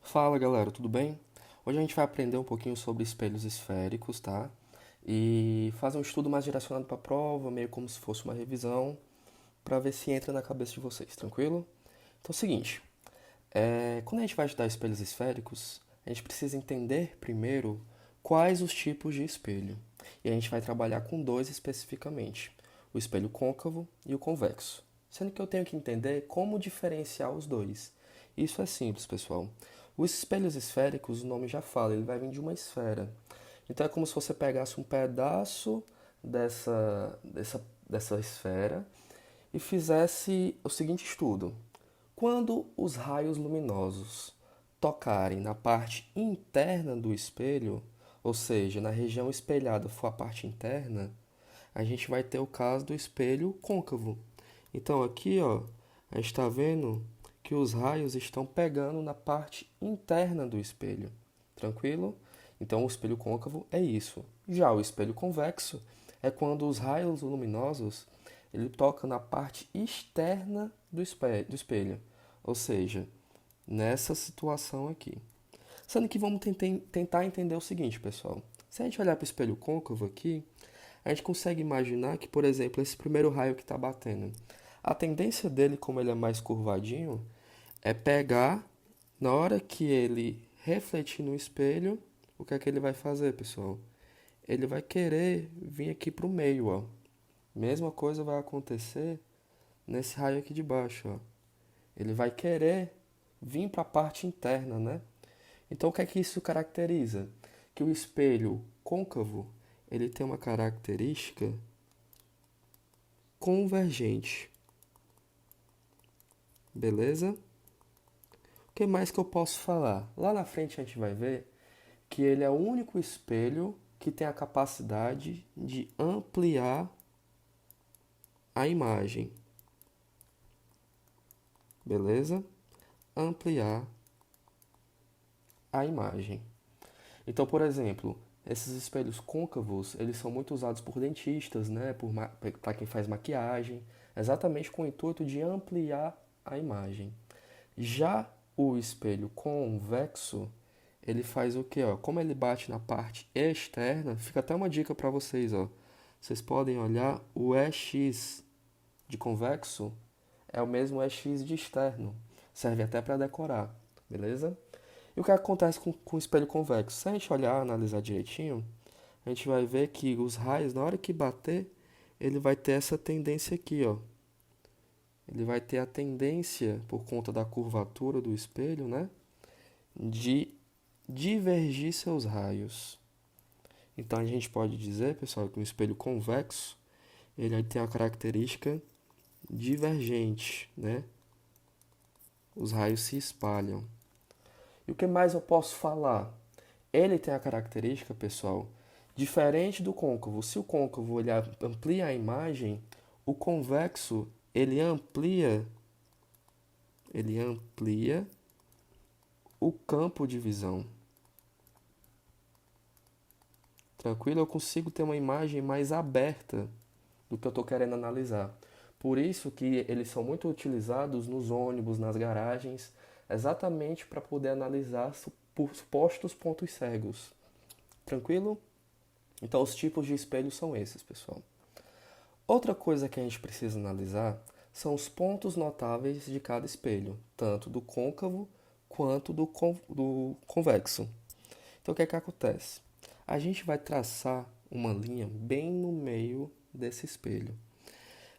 Fala galera, tudo bem? Hoje a gente vai aprender um pouquinho sobre espelhos esféricos, tá? E fazer um estudo mais direcionado para a prova, meio como se fosse uma revisão, para ver se entra na cabeça de vocês, tranquilo? Então é o seguinte, quando a gente vai estudar espelhos esféricos, a gente precisa entender primeiro quais os tipos de espelho. E a gente vai trabalhar com dois especificamente, o espelho côncavo e o convexo. Sendo que eu tenho que entender como diferenciar os dois. Isso é simples, pessoal. Os espelhos esféricos, o nome já fala, ele vai vir de uma esfera. Então é como se você pegasse um pedaço dessa esfera e fizesse o seguinte estudo. Quando os raios luminosos tocarem na parte interna do espelho, ou seja, na região espelhada for a parte interna, a gente vai ter o caso do espelho côncavo. Então aqui, ó, a gente está vendo que os raios estão pegando na parte interna do espelho. Tranquilo? Então o espelho côncavo é isso. Já o espelho convexo é quando os raios luminosos ele toca na parte externa do espelho, ou seja, nessa situação aqui. Sendo que vamos tentar entender o seguinte, pessoal. Se a gente olhar para o espelho côncavo aqui, a gente consegue imaginar que, por exemplo, esse primeiro raio que está batendo, a tendência dele, como ele é mais curvadinho, é pegar, na hora que ele refletir no espelho, o que é que ele vai fazer, pessoal? Ele vai querer vir aqui para o meio, ó. Mesma coisa vai acontecer nesse raio aqui de baixo, ó. Ele vai querer vir para a parte interna, né? Então, o que é que isso caracteriza? Que o espelho côncavo, ele tem uma característica convergente. Beleza? O que mais que eu posso falar? Lá na frente a gente vai ver que ele é o único espelho que tem a capacidade de ampliar a imagem. Beleza? Ampliar a imagem. Então, por exemplo, esses espelhos côncavos, eles são muito usados por dentistas, né, para quem faz maquiagem, exatamente com o intuito de ampliar a imagem. Já o espelho convexo, ele faz o quê, ó? Como ele bate na parte externa, fica até uma dica para vocês, ó. Vocês podem olhar o EX de convexo é o mesmo EX de externo. Serve até para decorar, beleza? E o que acontece com o espelho convexo? Se a gente olhar, analisar direitinho, a gente vai ver que os raios, na hora que bater, ele vai ter essa tendência aqui, ó. Ele vai ter a tendência, por conta da curvatura do espelho, né, de divergir seus raios. Então a gente pode dizer, pessoal, que o espelho convexo, ele tem a característica divergente, né? Os raios se espalham. E o que mais eu posso falar? Ele tem a característica, pessoal, diferente do côncavo. Se o côncavo ele amplia a imagem, o convexo ele amplia o campo de visão. Tranquilo? Eu consigo ter uma imagem mais aberta do que eu estou querendo analisar. Por isso que eles são muito utilizados nos ônibus, nas garagens, exatamente para poder analisar supostos pontos cegos. Tranquilo? Então, os tipos de espelhos são esses, pessoal. Outra coisa que a gente precisa analisar são os pontos notáveis de cada espelho, tanto do côncavo quanto do convexo. Então, o que é que acontece? A gente vai traçar uma linha bem no meio desse espelho.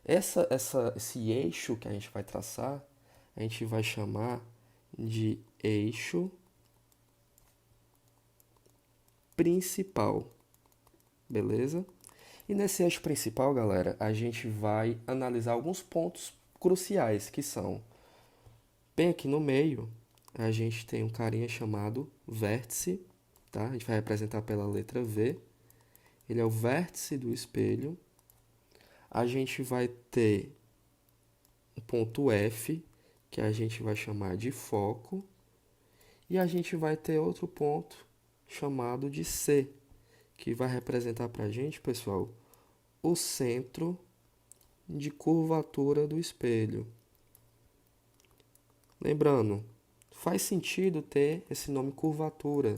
Esse eixo que a gente vai traçar, a gente vai chamar de eixo principal, beleza? E nesse eixo principal, galera, a gente vai analisar alguns pontos cruciais, que são, bem aqui no meio, a gente tem um carinha chamado vértice, tá? A gente vai representar pela letra V. Ele é o vértice do espelho. A gente vai ter um ponto F, que a gente vai chamar de foco. E a gente vai ter outro ponto chamado de C, que vai representar para a gente, pessoal, o centro de curvatura do espelho. Lembrando, Faz sentido ter esse nome curvatura,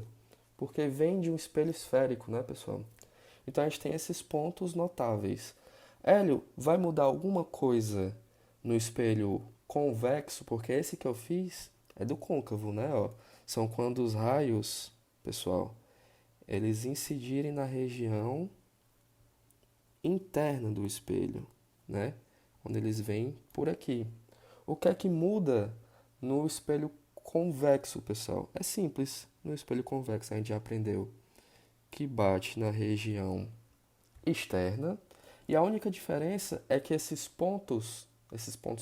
porque vem de um espelho esférico, né, pessoal? Então a gente tem esses pontos notáveis. Hélio, vai mudar alguma coisa no espelho convexo? Porque esse que eu fiz é do côncavo, né? Ó, são quando os raios, pessoal, eles incidirem na região interna do espelho, né? Quando eles vêm por aqui. O que é que muda no espelho convexo, pessoal? É simples. No espelho convexo a gente já aprendeu que bate na região externa. E a única diferença é que esses pontos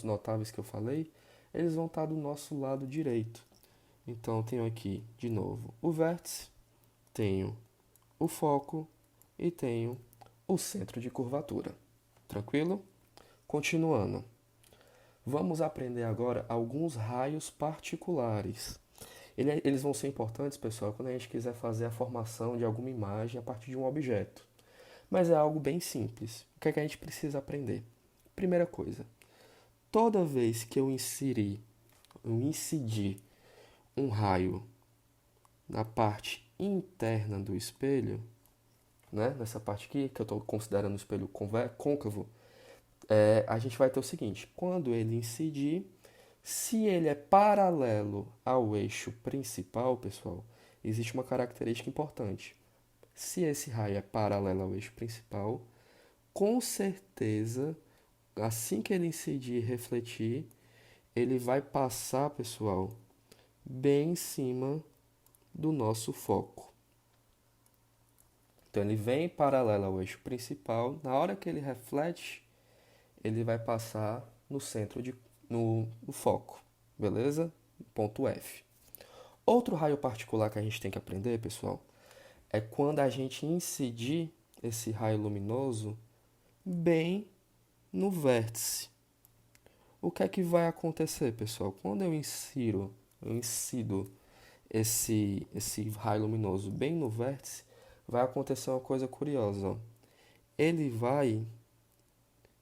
notáveis que eu falei, eles vão estar do nosso lado direito. Então, eu tenho aqui, de novo, o vértice, tenho o foco e tenho o centro de curvatura. Tranquilo? Continuando. Vamos aprender agora alguns raios particulares. Eles vão ser importantes, pessoal, quando a gente quiser fazer a formação de alguma imagem a partir de um objeto. Mas é algo bem simples. O que é que a gente precisa aprender? Primeira coisa, toda vez que eu incidir um raio na parte interna do espelho, né, nessa parte aqui, que eu estou considerando o espelho côncavo, a gente vai ter o seguinte, quando ele incidir, se ele é paralelo ao eixo principal, pessoal, existe uma característica importante. Se esse raio é paralelo ao eixo principal, com certeza, assim que ele incidir e refletir, ele vai passar, pessoal, bem em cima do nosso foco. Então, ele vem paralelo ao eixo principal. Na hora que ele reflete, ele vai passar no centro no foco. Beleza? Ponto F. Outro raio particular que a gente tem que aprender, pessoal, é quando a gente incidir esse raio luminoso bem no vértice. O que é que vai acontecer, pessoal? Quando eu incido esse raio luminoso bem no vértice, vai acontecer uma coisa curiosa. Ó. Ele vai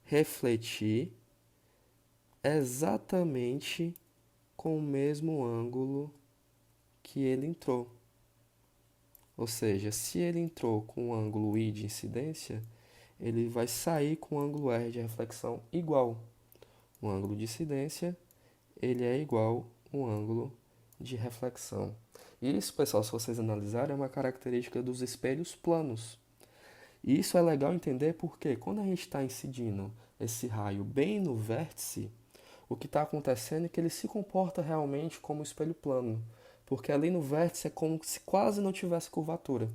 refletir exatamente com o mesmo ângulo que ele entrou. Ou seja, se ele entrou com o ângulo I de incidência, ele vai sair com o ângulo R de reflexão igual. O ângulo de incidência, ele é igual ao ângulo de reflexão. Isso, pessoal, se vocês analisarem, é uma característica dos espelhos planos. E isso é legal entender porque quando a gente está incidindo esse raio bem no vértice, o que está acontecendo é que ele se comporta realmente como um espelho plano. Porque ali no vértice é como se quase não tivesse curvatura.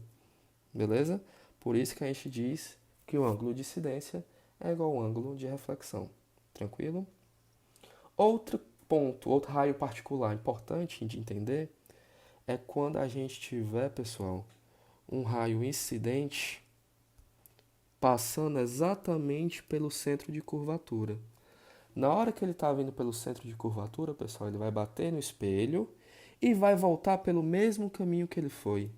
Beleza? Por isso que a gente diz que o ângulo de incidência é igual ao ângulo de reflexão. Tranquilo? Outro ponto, outro raio particular importante de entender é quando a gente tiver, pessoal, um raio incidente passando exatamente pelo centro de curvatura. Na hora que ele está vindo pelo centro de curvatura, pessoal, ele vai bater no espelho e vai voltar pelo mesmo caminho que ele foi.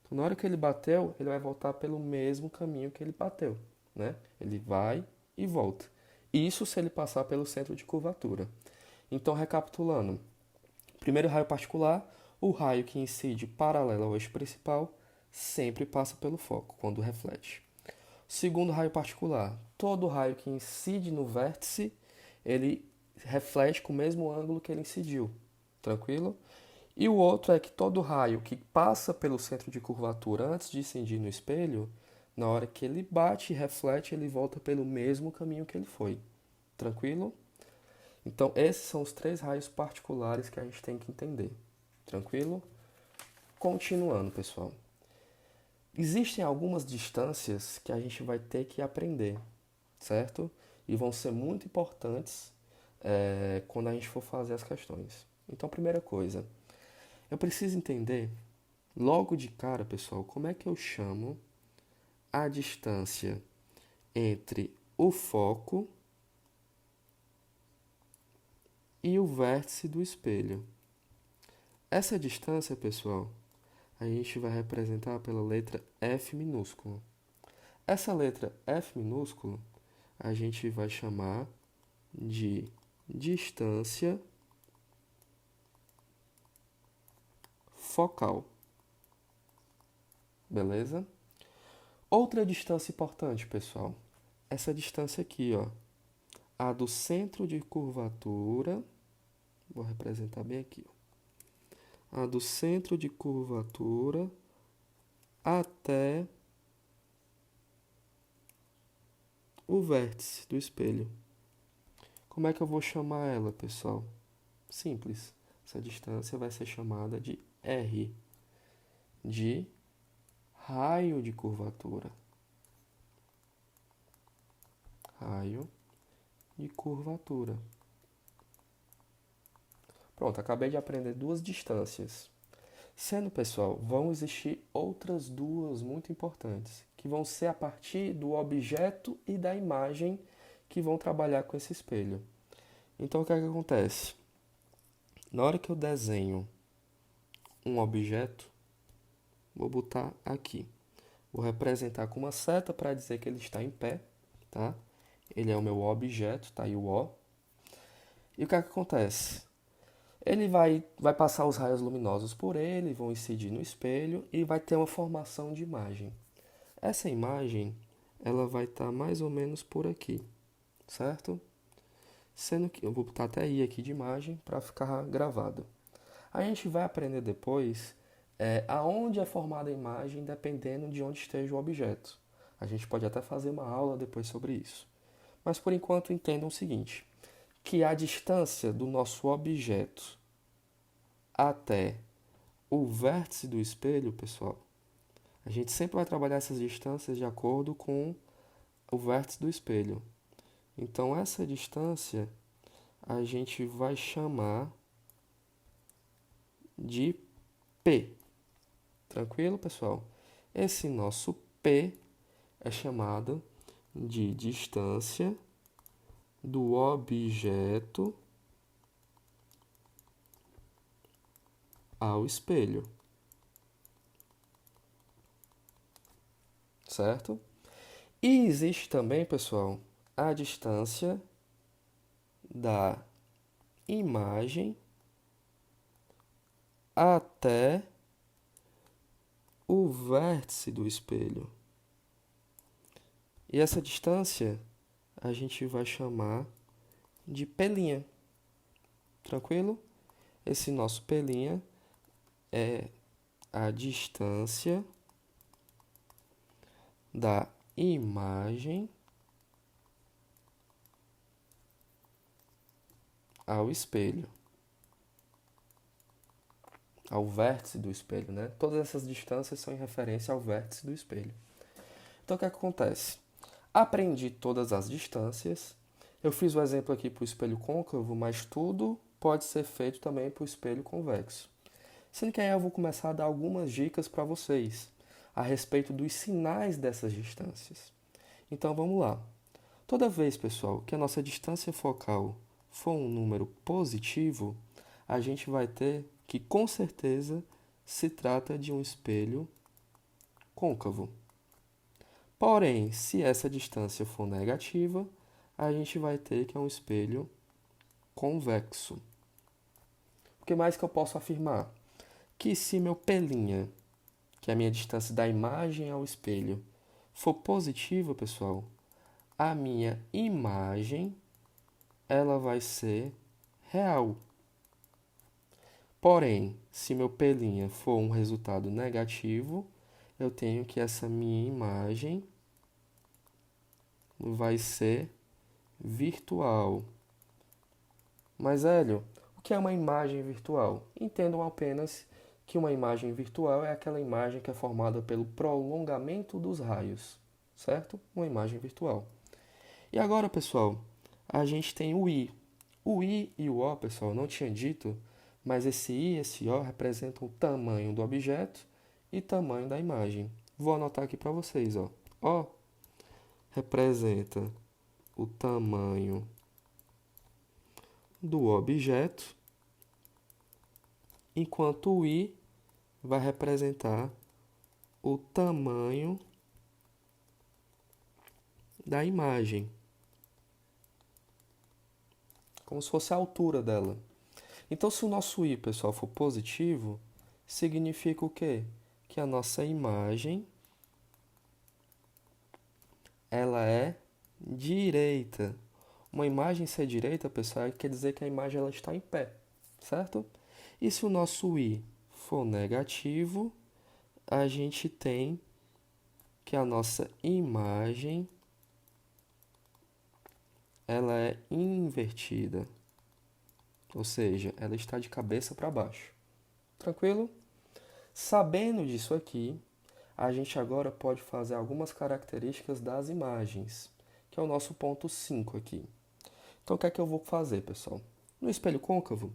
Então, na hora que ele bateu, ele vai voltar pelo mesmo caminho que ele bateu, né? Ele vai e volta. Isso se ele passar pelo centro de curvatura. Então, recapitulando. Primeiro raio particular, o raio que incide paralelo ao eixo principal sempre passa pelo foco, quando reflete. Segundo raio particular, todo raio que incide no vértice, ele reflete com o mesmo ângulo que ele incidiu. Tranquilo? E o outro é que todo raio que passa pelo centro de curvatura antes de incidir no espelho, na hora que ele bate e reflete, ele volta pelo mesmo caminho que ele foi. Tranquilo? Então, esses são os três raios particulares que a gente tem que entender. Tranquilo? Continuando, pessoal. Existem algumas distâncias que a gente vai ter que aprender, certo? E vão ser muito importantes quando a gente for fazer as questões. Então, primeira coisa, eu preciso entender, logo de cara, pessoal, como é que eu chamo a distância entre o foco e o vértice do espelho. Essa distância, pessoal, a gente vai representar pela letra F minúsculo. Essa letra F minúsculo a gente vai chamar de distância focal. Beleza? Outra distância importante, pessoal. Essa distância aqui, ó. A do centro de curvatura. Vou representar bem aqui, ó. A do centro de curvatura até o vértice do espelho. Como é que eu vou chamar ela, pessoal? Simples. Essa distância vai ser chamada de R, de raio de curvatura. Raio de curvatura. Pronto, acabei de aprender duas distâncias. Sendo, pessoal, vão existir outras duas muito importantes, que vão ser a partir do objeto e da imagem que vão trabalhar com esse espelho. Então, o que é que acontece? Na hora que eu desenho um objeto, vou botar aqui. Vou representar com uma seta para dizer que ele está em pé, tá? Ele é o meu objeto, tá aí o O. E o que é que acontece? Ele vai passar os raios luminosos por ele, vão incidir no espelho e vai ter uma formação de imagem. Essa imagem, ela vai estar mais ou menos por aqui, certo? Sendo que eu vou botar até I aqui de imagem para ficar gravado. A gente vai aprender depois aonde é formada a imagem dependendo de onde esteja o objeto. A gente pode até fazer uma aula depois sobre isso. Mas por enquanto entendam o seguinte, que a distância do nosso objeto até o vértice do espelho, pessoal, a gente sempre vai trabalhar essas distâncias de acordo com o vértice do espelho. Então, essa distância a gente vai chamar de P. Tranquilo, pessoal? Esse nosso P é chamado de distância do objeto ao espelho. Certo? E existe também, pessoal, a distância da imagem até o vértice do espelho. E essa distância a gente vai chamar de P'. Tranquilo? Esse nosso P' é a distância da imagem ao espelho, ao vértice do espelho, né? Todas essas distâncias são em referência ao vértice do espelho. Então, o que acontece? Aprendi todas as distâncias. Eu fiz o exemplo aqui para o espelho côncavo, mas tudo pode ser feito também para o espelho convexo. Sendo que aí eu vou começar a dar algumas dicas para vocês a respeito dos sinais dessas distâncias. Então, vamos lá. Toda vez, pessoal, que a nossa distância focal for um número positivo, a gente vai ter que, com certeza, se trata de um espelho côncavo. Porém, se essa distância for negativa, a gente vai ter que é um espelho convexo. O que mais que eu posso afirmar? Que se meu P', que é a minha distância da imagem ao espelho, for positiva, pessoal, a minha imagem ela vai ser real. Porém, se meu P' for um resultado negativo, eu tenho que essa minha imagem vai ser virtual. Mas, Hélio, o que é uma imagem virtual? Entendam apenas que uma imagem virtual é aquela imagem que é formada pelo prolongamento dos raios, certo? Uma imagem virtual. E agora, pessoal, a gente tem o I. O I e o O, pessoal, eu não tinha dito, mas esse I e esse O representam o tamanho do objeto e tamanho da imagem. Vou anotar aqui para vocês, ó. O representa o tamanho do objeto, enquanto o I vai representar o tamanho da imagem, como se fosse a altura dela. Então, se o nosso I, pessoal, for positivo, significa o quê? Que a nossa imagem, ela é direita. Uma imagem ser direita, pessoal, quer dizer que a imagem ela está em pé, certo? E se o nosso i for negativo, a gente tem que a nossa imagem ela é invertida, ou seja, ela está de cabeça para baixo. Tranquilo? Sabendo disso aqui, a gente agora pode fazer algumas características das imagens, que é o nosso ponto 5 aqui. Então, o que é que eu vou fazer, pessoal? No espelho côncavo,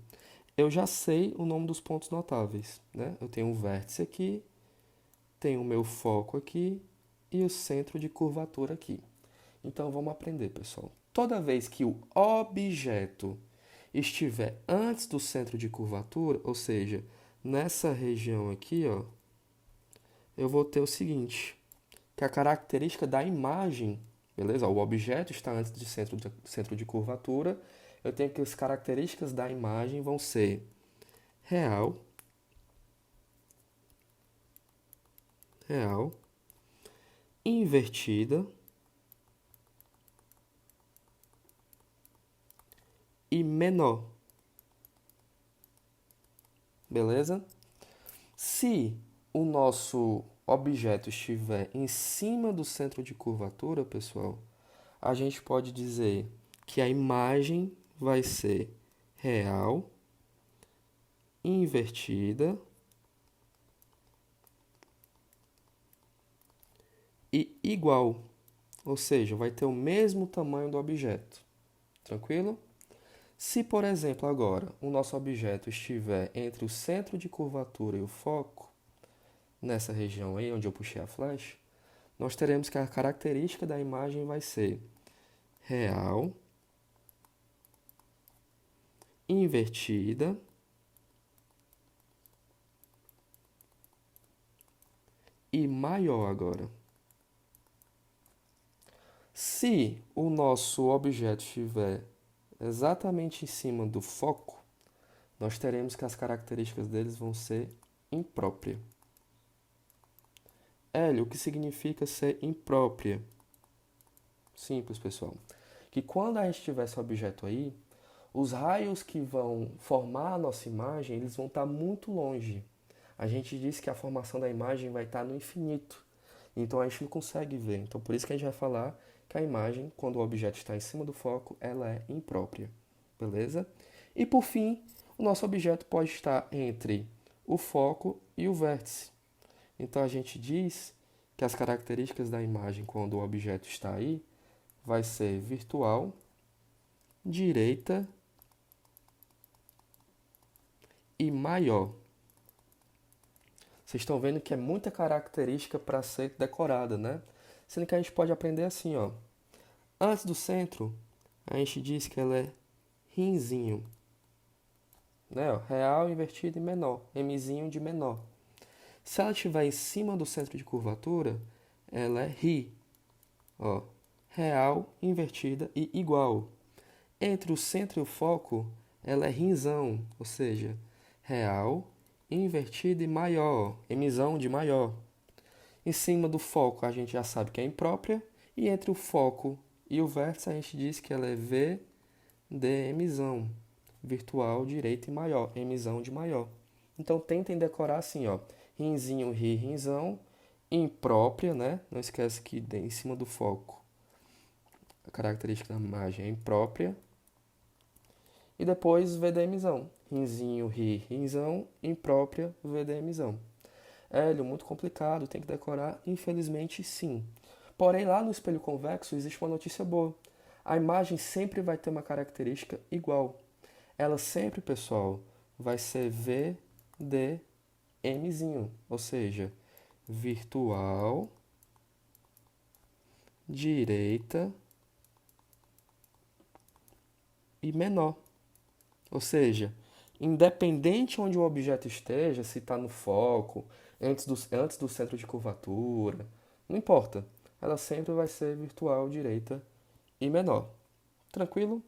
eu já sei o nome dos pontos notáveis, né? Eu tenho um vértice aqui, tenho o meu foco aqui e o centro de curvatura aqui. Então, vamos aprender, pessoal. Toda vez que o objeto estiver antes do centro de curvatura, ou seja, nessa região aqui, ó, eu vou ter o seguinte, que a característica da imagem, beleza? O objeto está antes do centro de curvatura, eu tenho que as características da imagem vão ser real, real, invertida e menor, beleza? Se o nosso objeto estiver em cima do centro de curvatura, pessoal, a gente pode dizer que a imagem vai ser real, invertida e igual, ou seja, vai ter o mesmo tamanho do objeto. Tranquilo? Se, por exemplo, agora o nosso objeto estiver entre o centro de curvatura e o foco, nessa região aí onde eu puxei a flecha, nós teremos que a característica da imagem vai ser real, invertida e maior agora. Se o nosso objeto estiver exatamente em cima do foco, nós teremos que as características deles vão ser imprópria. Hélio, o que significa ser imprópria? Simples, pessoal. Que quando a gente tiver esse objeto aí, os raios que vão formar a nossa imagem, eles vão estar muito longe. A gente diz que a formação da imagem vai estar no infinito. Então a gente não consegue ver. Então por isso que a gente vai falar que a imagem, quando o objeto está em cima do foco, ela é imprópria. Beleza? E por fim, o nosso objeto pode estar entre o foco e o vértice. Então a gente diz que as características da imagem quando o objeto está aí vai ser virtual, direita e maior. Vocês estão vendo que é muita característica para ser decorada, né? Sendo que a gente pode aprender assim, ó. Antes do centro, a gente diz que ela é rinzinho, né? Ó, real, invertido e menor, mzinho de menor. Se ela estiver em cima do centro de curvatura, ela é ri, ó, real, invertida e igual. Entre o centro e o foco, ela é rinzão, ou seja, real, invertida e maior, mzão de maior. Em cima do foco a gente já sabe que é imprópria, e entre o foco e o vértice a gente diz que ela é VDMzão, virtual, direita e maior, mzão de maior. Então tentem decorar assim, ó, rinzinho, ri, rinzão, imprópria, né? Não esquece que em cima do foco a característica da imagem é imprópria. E depois VDMzão, rinzinho, ri, rinzão, imprópria, VDMzão. Hélio, muito complicado, tem que decorar? Infelizmente, sim. Porém, lá no espelho convexo existe uma notícia boa. A imagem sempre vai ter uma característica igual. Ela sempre, pessoal, vai ser VDMzinho, ou seja, virtual, direita e menor. Ou seja, independente onde o objeto esteja, se está no foco, antes do centro de curvatura, não importa. Ela sempre vai ser virtual, direita e menor. Tranquilo?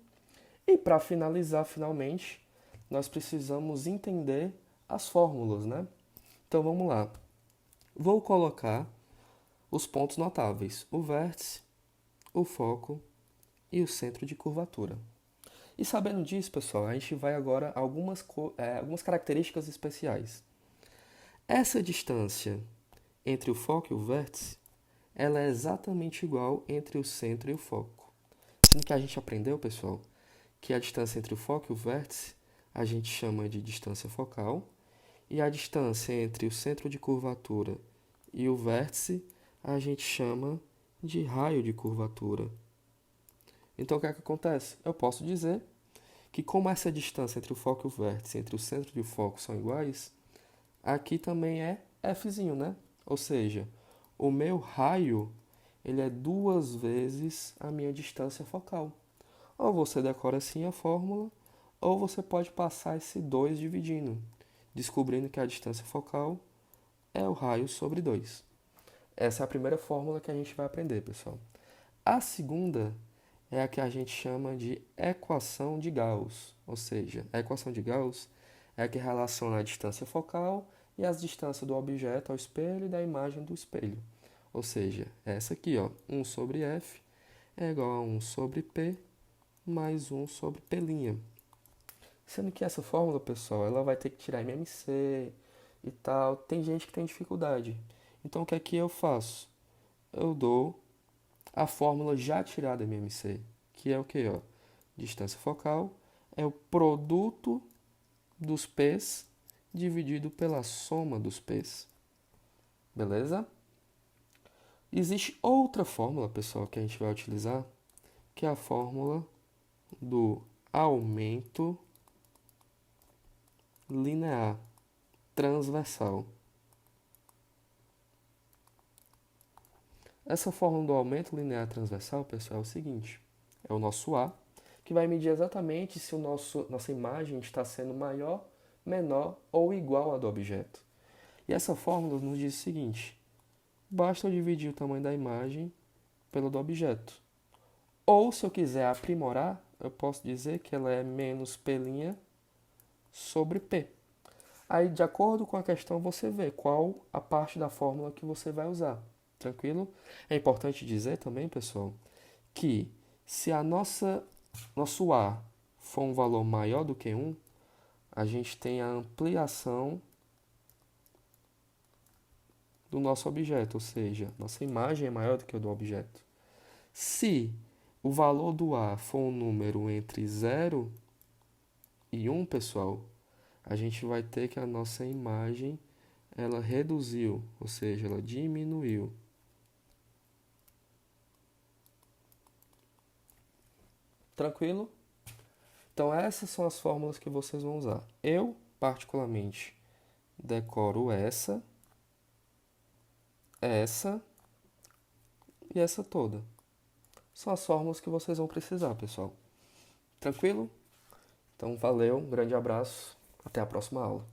E para finalizar, finalmente, nós precisamos entender as fórmulas, né? Então vamos lá. Vou colocar os pontos notáveis, o vértice, o foco e o centro de curvatura. E sabendo disso, pessoal, a gente vai agora a algumas características especiais. Essa distância entre o foco e o vértice, ela é exatamente igual entre o centro e o foco. Sendo que a gente aprendeu, pessoal, que a distância entre o foco e o vértice a gente chama de distância focal, e a distância entre o centro de curvatura e o vértice a gente chama de raio de curvatura. Então, o que é que acontece? Eu posso dizer que como essa distância entre o foco e o vértice, entre o centro e o foco são iguais, aqui também é Fzinho, né? Ou seja, o meu raio ele é 2 vezes a minha distância focal. Ou você decora assim a fórmula, ou você pode passar esse 2 dividindo, descobrindo que a distância focal é o raio sobre 2. Essa é a primeira fórmula que a gente vai aprender, pessoal. A segunda é a que a gente chama de equação de Gauss, ou seja, a equação de Gauss é a que relaciona a distância focal e as distâncias do objeto ao espelho e da imagem do espelho. Ou seja, essa aqui, ó, 1 sobre F é igual a 1 sobre P mais 1 sobre P'. Sendo que essa fórmula, pessoal, ela vai ter que tirar MMC e tal. Tem gente que tem dificuldade. Então, o que é que eu faço? Eu dou a fórmula já tirada MMC, que é o que, ó? Distância focal é o produto dos P's dividido pela soma dos P's. Beleza? Existe outra fórmula, pessoal, que a gente vai utilizar, que é a fórmula do aumento linear transversal. Essa fórmula do aumento linear transversal, pessoal, é o seguinte: é o nosso A, que vai medir exatamente se nossa imagem está sendo maior, menor ou igual à do objeto. E essa fórmula nos diz o seguinte: basta eu dividir o tamanho da imagem pelo do objeto. Ou, se eu quiser aprimorar, eu posso dizer que ela é menos P' sobre P. Aí, de acordo com a questão, você vê qual a parte da fórmula que você vai usar. Tranquilo? É importante dizer também, pessoal, que se nosso A for um valor maior do que 1, a gente tem a ampliação do nosso objeto, ou seja, nossa imagem é maior do que a do objeto. Se o valor do A for um número entre 0 e 1, pessoal, a gente vai ter que a nossa imagem ela reduziu, ou seja, ela diminuiu. Tranquilo? Então essas são as fórmulas que vocês vão usar. Eu, particularmente, decoro essa e essa toda. São as fórmulas que vocês vão precisar, pessoal. Tranquilo? Então valeu, um grande abraço, até a próxima aula.